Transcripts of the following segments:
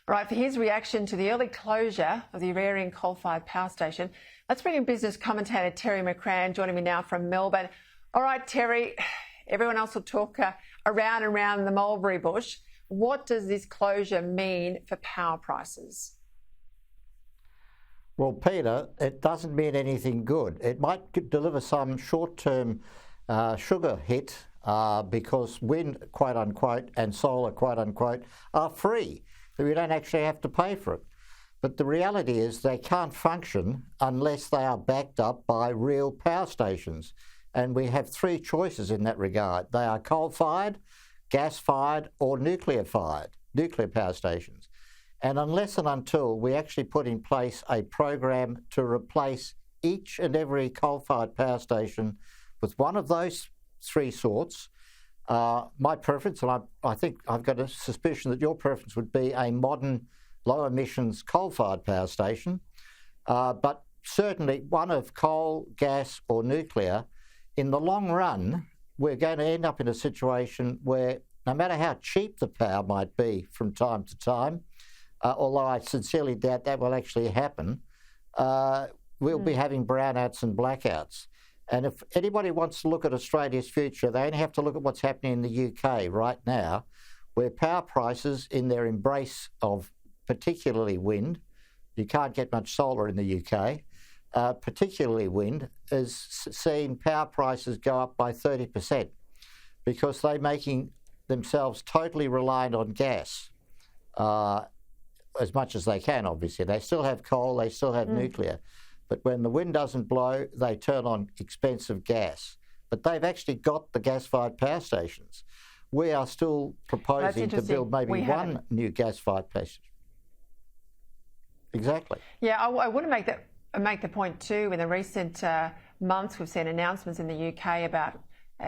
Right, for his reaction to the early closure of the Eraring coal-fired power station, let's bring in business commentator Terry McCrann, joining me now from Melbourne. All right, Terry, everyone else will talk around and around the mulberry bush. What does this closure mean for power prices? Well, Peter, it doesn't mean anything good. It might deliver some short-term sugar hit because wind, quote unquote, and solar, quote unquote, are free. We don't actually have to pay for it. But the reality is they can't function unless they are backed up by real power stations. And we have three choices in that regard. They are coal-fired, gas-fired, or nuclear-fired, nuclear power stations. And unless and until we actually put in place a program to replace each and every coal-fired power station with one of those three sorts, my preference, and I think I've got a suspicion that your preference would be a modern, low-emissions coal-fired power station, but certainly one of coal, gas or nuclear. In the long run, we're going to end up in a situation where no matter how cheap the power might be from time to time, although I sincerely doubt that will actually happen, we'll be having brownouts and blackouts. And if anybody wants to look at Australia's future, they only have to look at what's happening in the UK right now, where power prices in their embrace of particularly wind, you can't get much solar in the UK, particularly wind, is seeing power prices go up by 30% because they're making themselves totally reliant on gas. As much as they can, obviously. They still have coal, they still have nuclear. But when the wind doesn't blow, they turn on expensive gas. But they've actually got the gas-fired power stations. We are still proposing to build maybe one new gas-fired power station. Exactly. Yeah, I want to make the point too. In the recent months, we've seen announcements in the UK about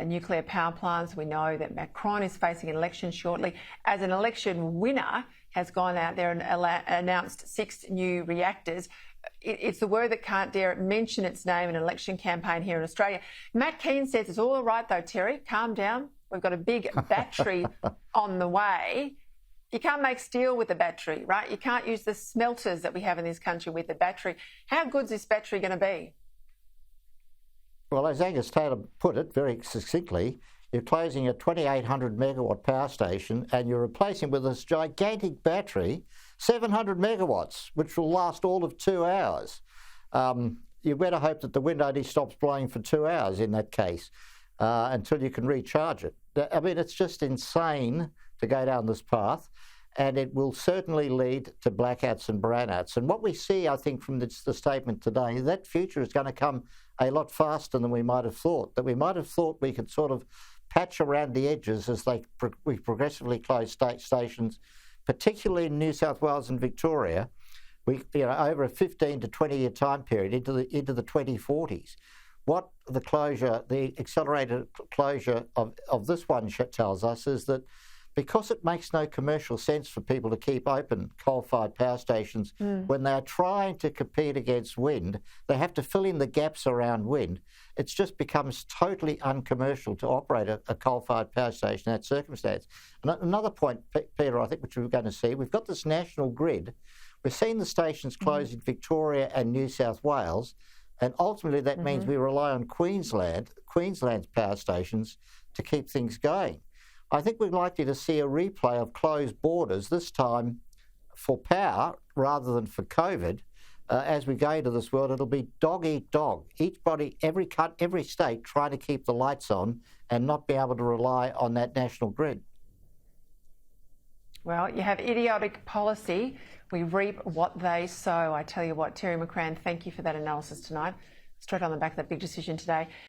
nuclear power plants. We know that Macron is facing an election shortly. As an election winner, has gone out there and announced 6 new reactors. It's the word that can't dare mention its name in an election campaign here in Australia. Matt Keane says it's all right though, Terry. Calm down. We've got a big battery on the way. You can't make steel with a battery, right? You can't use the smelters that we have in this country with the battery. How good's this battery going to be? Well, as Angus Taylor put it very succinctly, you're closing a 2,800 megawatt power station and you're replacing with this gigantic battery, 700 megawatts, which will last all of 2 hours. You better hope that the wind only stops blowing for 2 hours in that case until you can recharge it. I mean, it's just insane to go down this path, and it will certainly lead to blackouts and brownouts. And what we see, I think, from the statement today, that future is going to come a lot faster than we might have thought. That we might have thought we could sort of patch around the edges as we progressively close stations, particularly in New South Wales and Victoria. Over a 15 to 20 year time period into the 2040s. What the accelerated closure of this one tells us is that because it makes no commercial sense for people to keep open coal-fired power stations when they're trying to compete against wind, they have to fill in the gaps around wind. It just becomes totally uncommercial to operate a coal-fired power station in that circumstance. And another point, Peter, I think, which we're going to see, we've got this national grid. We're seeing the stations close in Victoria and New South Wales, and ultimately that means we rely on Queensland's power stations to keep things going. I think we're likely to see a replay of closed borders, this time for power rather than for COVID. As we go into this world, it'll be dog eat dog. Every state trying to keep the lights on and not be able to rely on that national grid. Well, you have idiotic policy. We reap what they sow. I tell you what, Terry McCrann, thank you for that analysis tonight. Straight on the back of that big decision today.